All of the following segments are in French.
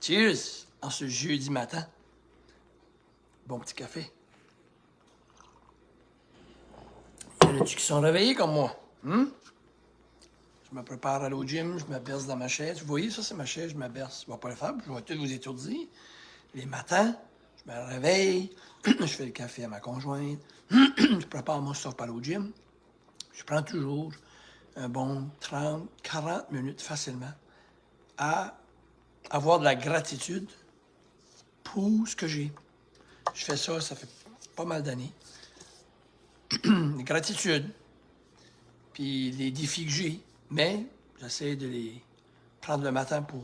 Cheers en ce jeudi matin. Bon petit café. Il y en a-tu qui sont réveillés comme moi? Je me prépare à aller au gym, je me berce dans ma chaise. Vous voyez, ça, c'est ma chaise, je me berce. Je ne vais pas le faire, je vais tout vous étourdir. Les matins, je me réveille, je fais le café à ma conjointe, je prépare mon stuff pour aller au gym. Je prends toujours un bon 30, 40 minutes facilement à avoir de la gratitude pour ce que j'ai. Je fais ça, ça fait pas mal d'années. Gratitude, puis les défis que j'ai, mais j'essaie de les prendre le matin pour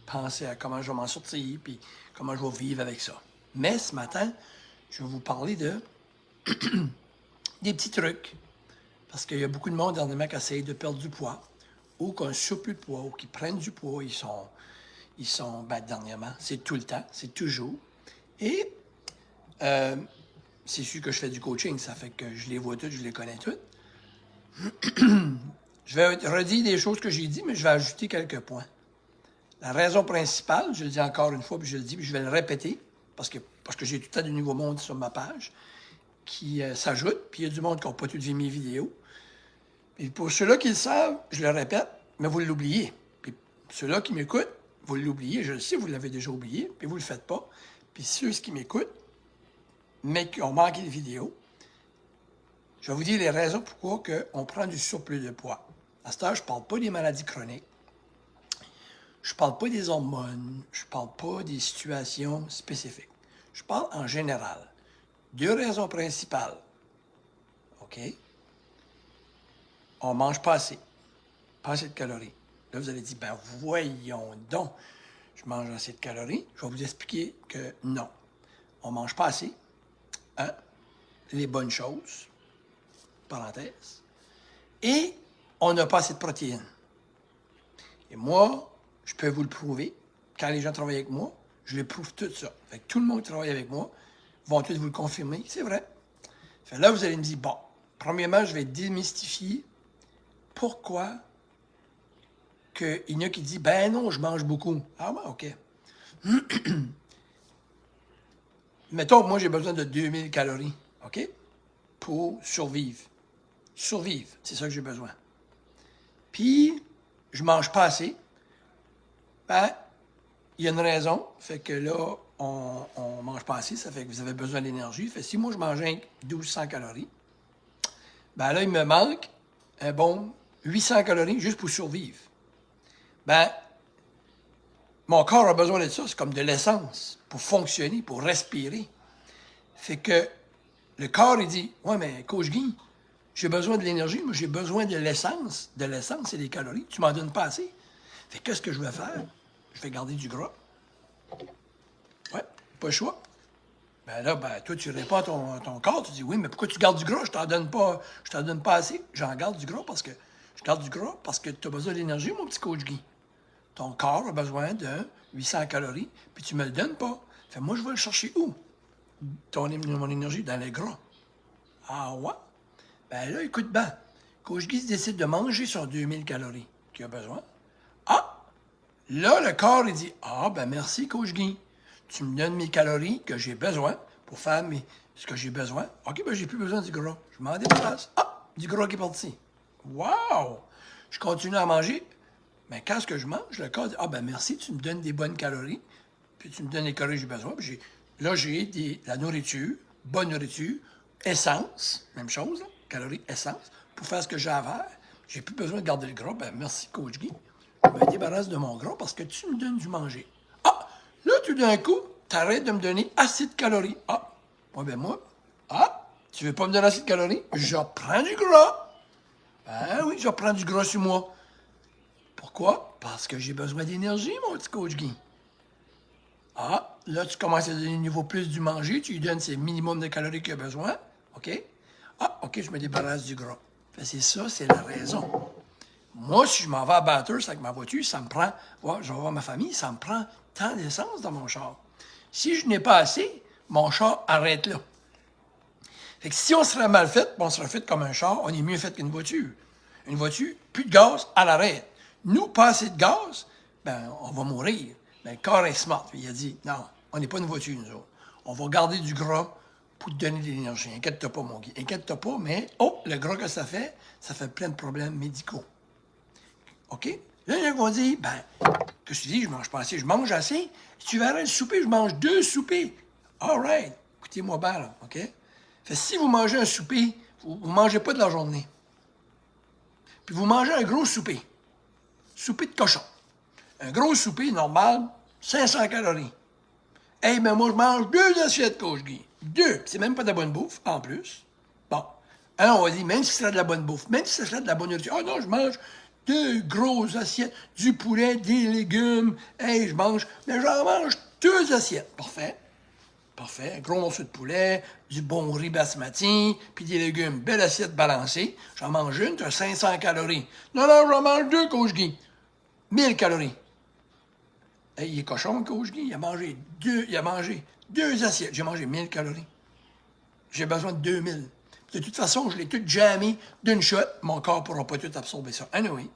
penser à comment je vais m'en sortir, puis comment je vais vivre avec ça. Mais ce matin, je vais vous parler de des petits trucs, parce qu'il y a beaucoup de monde dernièrement qui essaye de perdre du poids, ou qui ont un surplus de poids, ou qui prennent du poids, ils sont dernièrement, c'est tout le temps, c'est toujours. Et c'est sûr que je fais du coaching, ça fait que je les vois toutes, je les connais toutes. Je vais redire des choses que j'ai dit, mais je vais ajouter quelques points. La raison principale, je le dis encore une fois, puis je le dis, puis je vais le répéter, parce que j'ai tout le temps du nouveau monde sur ma page qui s'ajoute, puis il y a du monde qui n'a pas tout vu mes vidéos. Et pour ceux-là qui le savent, je le répète, mais vous l'oubliez. Puis ceux-là qui m'écoutent, vous l'oubliez, je le sais, vous l'avez déjà oublié, puis vous ne le faites pas. Puis ceux qui m'écoutent, mais qui ont manqué de vidéo, je vais vous dire les raisons pourquoi on prend du surplus de poids. À ce stade, je ne parle pas des maladies chroniques, je ne parle pas des hormones, je ne parle pas des situations spécifiques. Je parle en général. Deux raisons principales. OK? On ne mange pas assez de calories. Là, vous allez dire, ben voyons donc, je mange assez de calories. Je vais vous expliquer que non. On ne mange pas assez. Les bonnes choses, parenthèse. Et on n'a pas assez de protéines. Et moi, je peux vous le prouver. Quand les gens travaillent avec moi, je les prouve tout ça. Fait que tout le monde qui travaille avec moi vont tous vous le confirmer. C'est vrai. Fait là, vous allez me dire, bon, premièrement, je vais démystifier pourquoi qu'il y en a qui disent, ben non, je mange beaucoup. Ah ouais, OK. Mettons que moi, j'ai besoin de 2000 calories, OK? Pour survivre. Survivre, c'est ça que j'ai besoin. Puis, je mange pas assez. Ben, il y a une raison. Fait que là, on mange pas assez. Ça fait que vous avez besoin d'énergie. Fait que si moi, je mange 1200 calories, ben là, il me manque un bon 800 calories juste pour survivre. Ben, mon corps a besoin de ça. C'est comme de l'essence pour fonctionner, pour respirer. Fait que le corps, il dit, ouais, mais Coach Guy, j'ai besoin de l'énergie, moi, j'ai besoin de l'essence. De l'essence, c'est des calories. Tu m'en donnes pas assez. Fait que qu'est-ce que je vais faire? Je vais garder du gras. Ouais, pas le choix. Ben là, toi, tu réponds à ton corps, tu dis, oui, mais pourquoi tu gardes du gras? Je t'en donne pas assez. J'en garde du gras parce que tu as besoin d'énergie, mon petit Coach Guy. Ton corps a besoin de 800 calories, puis tu me le donnes pas. Fait moi, je vais le chercher où? Mon énergie dans les gras. Ah ouais? Ben là, écoute bien. Coach Guy décide de manger son 2000 calories qu'il a besoin. Ah! Là, le corps, il dit, ah, ben merci, Coach Guy. Tu me donnes mes calories que j'ai besoin pour faire ce que j'ai besoin. OK, ben j'ai plus besoin du gras. Je m'en débarrasse. Ah! Du gras qui est parti. Wow! Je continue à manger. Mais quand ce que je mange, le corps dit, ah, ben merci, tu me donnes des bonnes calories. Puis tu me donnes les calories que j'ai besoin. Puis j'ai de la nourriture, bonne nourriture, essence, même chose, là, calories, essence, pour faire ce que j'ai à faire. J'ai plus besoin de garder le gras. Ben merci, Coach Guy. Je me débarrasse de mon gras parce que tu me donnes du manger. Ah! Là, tout d'un coup, tu arrêtes de me donner assez de calories. Ah! Ouais, ben moi, tu veux pas me donner assez de calories? Je prends du gras. Ben oui, je prends du gras sur moi. Pourquoi? Parce que j'ai besoin d'énergie, mon petit Coach Guy. Ah, là, tu commences à donner un niveau plus du manger, tu lui donnes ses minimums de calories qu'il a besoin. OK? Ah, OK, je me débarrasse du gras. Fait, c'est ça, c'est la raison. Moi, si je m'en vais à Bathurst avec ma voiture, ça me prend, je vais voir ma famille, ça me prend tant d'essence dans mon char. Si je n'ai pas assez, mon char arrête là. Fait que si on serait mal fait, on serait fait comme un char, on est mieux fait qu'une voiture. Une voiture, plus de gaz, à l'arrêt. Nous, pas assez de gaz, ben, on va mourir. Mais le corps est smart. Il a dit, non, on n'est pas une voiture, nous autres. On va garder du gras pour te donner de l'énergie. Inquiète-toi pas, mon Guy. Inquiète-toi pas, mais, le gras que ça fait plein de problèmes médicaux. OK? Là, il y en a qui vont dire, qu'est-ce que tu dis, je mange pas assez, je mange assez. Si tu verrais le souper, je mange 2 soupers. All right. Écoutez-moi bien, là, OK? Fait si vous mangez un souper, vous ne mangez pas de la journée. Puis vous mangez un gros souper. Souper de cochon. Un gros souper normal, 500 calories. Hey, mais moi, je mange 2 assiettes, Coach Guy. 2. C'est même pas de la bonne bouffe, en plus. Bon. Alors, on va dire, même si c'est de la bonne bouffe, même si c'est de la bonne nourriture. Ah non, je mange 2 grosses assiettes, du poulet, des légumes. Hey, mais j'en mange 2 assiettes. Parfait. Parfait. Un gros morceau de poulet, du bon riz basmati, puis des légumes. Belle assiette balancée. J'en mange une, tu as 500 calories. Non, j'en mange 2, Coach Guy. 1000 calories. Hey, il est cochon, Coach Guy. Il a mangé 2 assiettes. J'ai mangé 1000 calories. J'ai besoin de 2000. De toute façon, je l'ai tout jammé d'une shot. Mon corps ne pourra pas tout absorber ça. Anyway,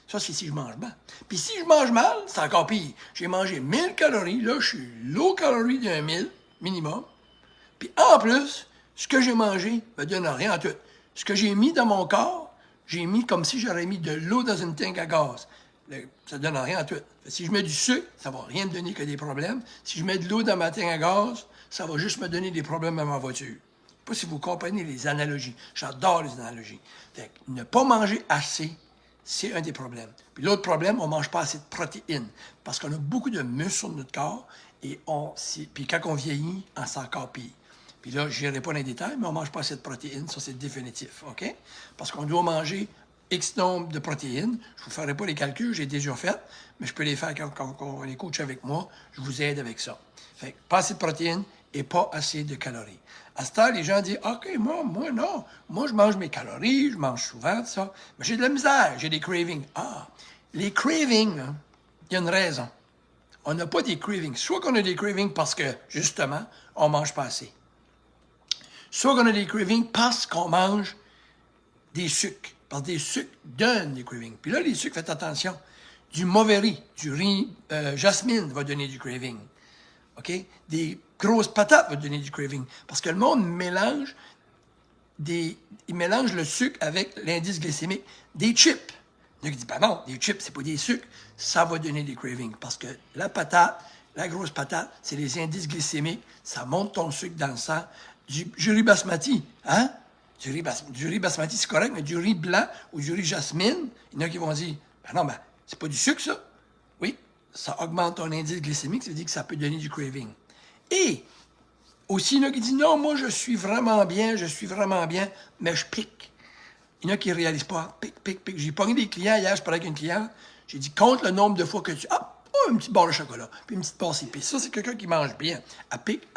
ça, c'est si je mange bien. Puis si je mange mal, c'est encore pire. J'ai mangé 1000 calories. Là, je suis low calorie d'un 1000 minimum. Puis en plus, ce que j'ai mangé me donne rien en tout. Ce que j'ai mis dans mon corps, j'ai mis comme si j'aurais mis de l'eau dans une tank à gaz. Ça donne rien en tout. Si je mets du sucre, ça va rien me donner que des problèmes. Si je mets de l'eau dans ma tank à gaz, ça va juste me donner des problèmes à ma voiture. Je ne sais pas si vous comprenez les analogies. J'adore les analogies. Fait que ne pas manger assez, c'est un des problèmes. Puis l'autre problème, on ne mange pas assez de protéines. Parce qu'on a beaucoup de muscles sur notre corps. Et puis quand on vieillit, c'est encore pire. Puis là, je n'irai pas dans les détails, mais on ne mange pas assez de protéines. Ça, c'est définitif. OK? Parce qu'on doit manger X nombre de protéines. Je ne vous ferai pas les calculs, j'ai déjà fait, mais je peux les faire quand on les coach avec moi. Je vous aide avec ça. Fait que pas assez de protéines et pas assez de calories. À ce temps, les gens disent, OK, moi, non. Moi, je mange mes calories, je mange souvent, tout ça. Mais j'ai de la misère, j'ai des cravings. Ah, les cravings, il y a une raison. On n'a pas des cravings. Soit qu'on a des cravings parce que, justement, on ne mange pas assez. Soit qu'on a des cravings parce qu'on mange des sucres. Parce que des sucres donnent des cravings. Puis là, les sucres, faites attention. Du mauvais riz, du riz jasmine va donner du craving. OK? Des grosses patates vont donner du craving. Parce que le monde mélange il mélange le sucre avec l'indice glycémique. Des chips. Il y en a qui disent, non, des chips, c'est pas des sucres. Ça va donner des cravings. Parce que la patate, la grosse patate, c'est les indices glycémiques. Ça monte ton sucre dans le sang. Du riz basmati, hein? Du riz basmati, c'est correct, mais du riz blanc ou du riz jasmine, il y en a qui vont dire, non, c'est pas du sucre, ça. Oui, ça augmente ton indice glycémique, ça veut dire que ça peut donner du craving. Et aussi, il y en a qui disent, non, moi, je suis vraiment bien, mais je pique. Il y en a qui ne réalisent pas, pique. J'ai pogné des clients hier, je parlais avec une cliente, j'ai dit, compte le nombre de fois que tu... une petite barre de chocolat, puis une petite barre d'épices. Ça, c'est quelqu'un qui mange bien. Elle pique.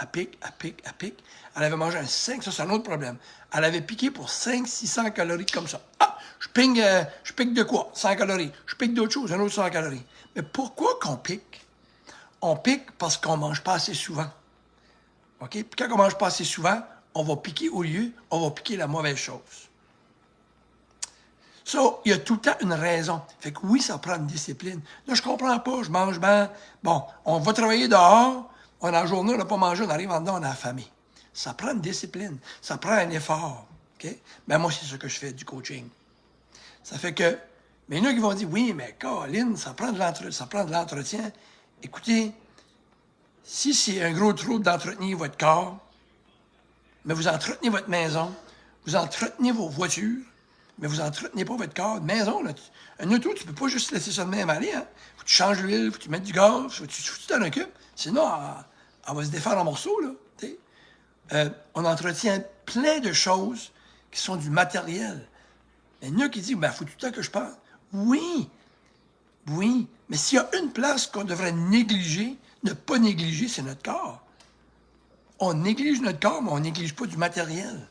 Elle avait mangé un 5, ça, c'est un autre problème. Elle avait piqué pour 500-600 calories comme ça. Je pique de quoi? 100 calories. Je pique d'autre chose, un autre 100 calories. Mais pourquoi qu'on pique? On pique parce qu'on ne mange pas assez souvent. OK? Puis quand on ne mange pas assez souvent, on va piquer on va piquer la mauvaise chose. Ça, il y a tout le temps une raison. Fait que oui, ça prend une discipline. Là, je comprends pas, je mange bien. Bon, on va travailler dehors, on a la journée, on n'a pas mangé, on arrive en dedans, on a affamé. Ça prend une discipline, ça prend un effort. OK? Ben moi, c'est ce que je fais du coaching. Ça fait que, mais il y en a qui vont dire, oui, mais Colin, ça prend de l'entretien. Écoutez, si c'est un gros trouble d'entretenir votre corps, mais vous entretenez votre maison, vous entretenez vos voitures, mais vous n'entretenez pas votre corps. Une maison, là, un auto, tu ne peux pas juste laisser ça de même aller. Hein? Faut que tu changes l'huile, faut que tu mettes du gaz, faut que tu t'en occupes. Sinon, elle va se défaire en morceaux. Là, on entretient plein de choses qui sont du matériel. Mais il y en a qui disent, faut tout le temps que je parle. Oui, mais s'il y a une place qu'on devrait négliger, ne pas négliger, c'est notre corps. On néglige notre corps, mais on ne néglige pas du matériel.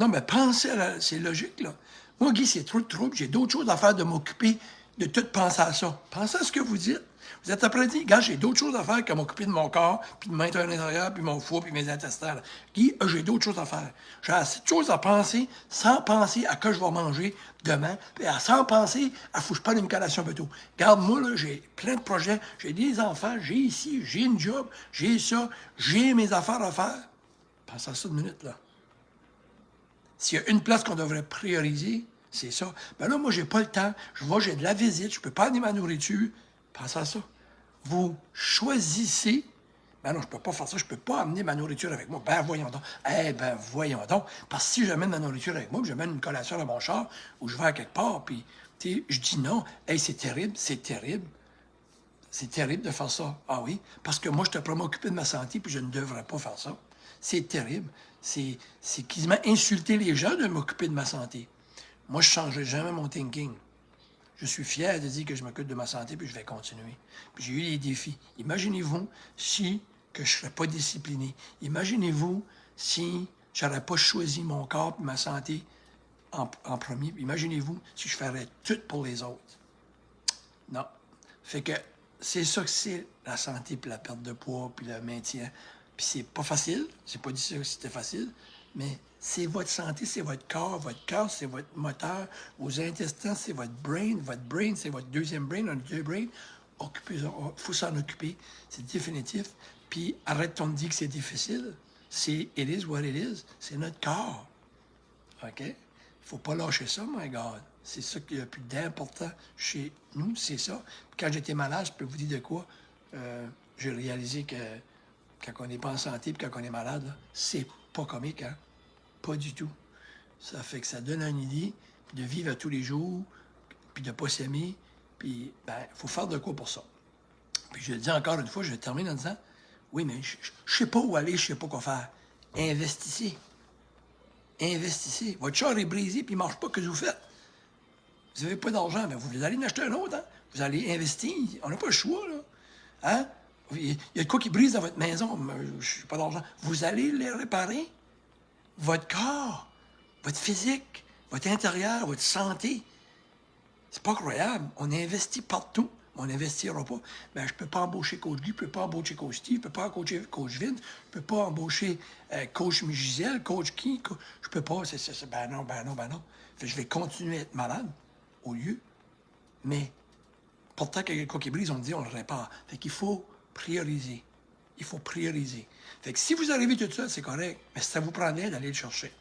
Non, mais pensez c'est logique, là. Moi, Guy, c'est trop de trouble. J'ai d'autres choses à faire de m'occuper de tout penser à ça. Pensez à ce que vous dites. Vous êtes après dit, gars, j'ai d'autres choses à faire que m'occuper de mon corps, puis de m'être à l'intérieur, puis mon foie, puis mes intestins. Guy, j'ai d'autres choses à faire. J'ai assez de choses à penser sans penser à que je vais manger demain, puis sans penser à faut que je prenne une collation un peu tôt. Regarde, moi, là, j'ai plein de projets, j'ai des enfants, j'ai ici, j'ai une job, j'ai ça, j'ai mes affaires à faire. Pensez à ça une minute, là. S'il y a une place qu'on devrait prioriser, c'est ça. Ben là, moi, j'ai pas le temps. Je vois, j'ai de la visite, je peux pas amener ma nourriture. Pensez à ça. Vous choisissez. Ben non, je peux pas faire ça, je peux pas amener ma nourriture avec moi. Ben voyons donc. Eh ben voyons donc. Parce que si j'amène ma nourriture avec moi, puis j'amène une collation dans mon char, ou je vais à quelque part, puis je dis non. Hey, c'est terrible, c'est terrible. C'est terrible de faire ça. Ah oui? Parce que moi, je te promets m'occuper de ma santé, puis je ne devrais pas faire ça. C'est terrible. C'est quasiment insulter les gens de m'occuper de ma santé. Moi, je ne changerai jamais mon thinking. Je suis fier de dire que je m'occupe de ma santé, puis je vais continuer. Puis j'ai eu des défis. Imaginez-vous si que je ne serais pas discipliné. Imaginez-vous si je n'aurais pas choisi mon corps et ma santé en premier. Imaginez-vous si je ferais tout pour les autres. Non. Fait que c'est ça que c'est la santé, puis la perte de poids, puis le maintien. Puis c'est pas facile. J'ai pas dit ça que c'était facile, mais c'est votre santé, c'est votre corps. Votre corps, c'est votre moteur. Vos intestins, c'est votre brain. Votre brain, c'est votre deuxième brain, un deux brain. Occupez-en. Il faut s'en occuper. C'est définitif. Puis arrête-toi de dire que c'est difficile. C'est it is what it is. C'est notre corps. OK? Il ne faut pas lâcher ça, my God. C'est ça qui est le plus d'important chez nous, c'est ça. Puis quand j'étais malade, je peux vous dire de quoi. J'ai réalisé que quand on n'est pas en santé puis quand on est malade, là, c'est pas comique, hein? Pas du tout. Ça fait que ça donne une idée de vivre à tous les jours, puis de ne pas s'aimer. Puis, ben, il faut faire de quoi pour ça. Puis je le dis encore une fois, je termine en disant, oui, mais je ne sais pas où aller, je ne sais pas quoi faire. Investissez. Investissez. Votre char est brisé puis il ne marche pas, que vous faites? Vous n'avez pas d'argent, mais vous allez en acheter un autre. Hein? Vous allez investir. On n'a pas le choix. Là. Hein? Il y a de quoi qui brise dans votre maison. Je n'ai pas d'argent. Vous allez les réparer. Votre corps, votre physique, votre intérieur, votre santé. C'est pas croyable. On investit partout. On n'investira pas. Ben, je ne peux pas embaucher Coach Guy, je ne peux pas embaucher Coach Steve, je ne peux pas embaucher Coach Vince, je ne peux pas embaucher Coach Gisèle, Coach qui, je ne peux pas. Ben non, ben non, ben non. Fait que je vais continuer à être malade au lieu. Mais pourtant, qu'il y a quelque chose qui brise, on me dit on le répare. Fait qu'il faut prioriser. Il faut prioriser. Fait que si vous arrivez tout ça, c'est correct. Mais ça vous prend l'aide d'aller le chercher.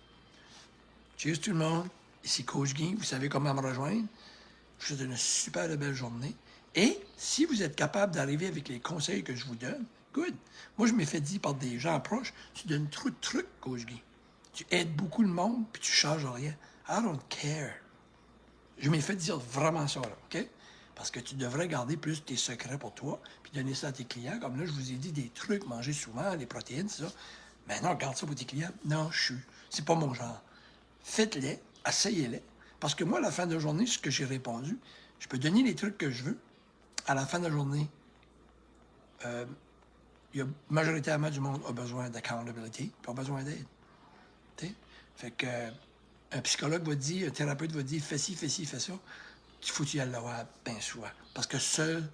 Cheers tout le monde. Ici Coach Guy. Vous savez comment me rejoindre. Je vous souhaite une super belle journée. Et si vous êtes capable d'arriver avec les conseils que je vous donne, good. Moi, je m'ai fait dire par des gens proches, tu donnes trop de trucs, Coach Guy. Tu aides beaucoup le monde, puis tu ne changes rien. I don't care. Je m'ai fait dire vraiment ça, là, OK? Parce que tu devrais garder plus tes secrets pour toi, puis donner ça à tes clients. Comme là, je vous ai dit des trucs, manger souvent, les protéines, ça. Mais non, garde ça pour tes clients. Non, c'est pas mon genre. Faites-les, essayez-les. Parce que moi, à la fin de la journée, ce que j'ai répondu, je peux donner les trucs que je veux. À la fin de la journée, majoritairement du monde a besoin d'accountability, pas besoin d'aide. T'sais? Fait que un psychologue va te dire, un thérapeute va te dire, fais ci, fais ci, fais ça. Il faut que tu y ailles le voir bien souvent. Parce que seul,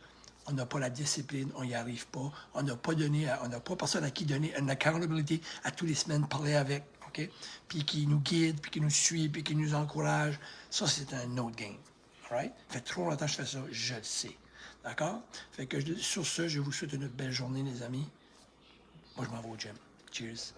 on n'a pas la discipline, on n'y arrive pas. On n'a pas personne à qui donner une accountability à tous les semaines, parler avec, OK? Puis qui nous guide, puis qui nous suit, puis qui nous encourage. Ça, c'est un autre game. Right? Fait trop longtemps que je fais ça, je le sais. D'accord? Fait que sur ce, je vous souhaite une belle journée, les amis. Moi, je m'en vais au gym. Cheers.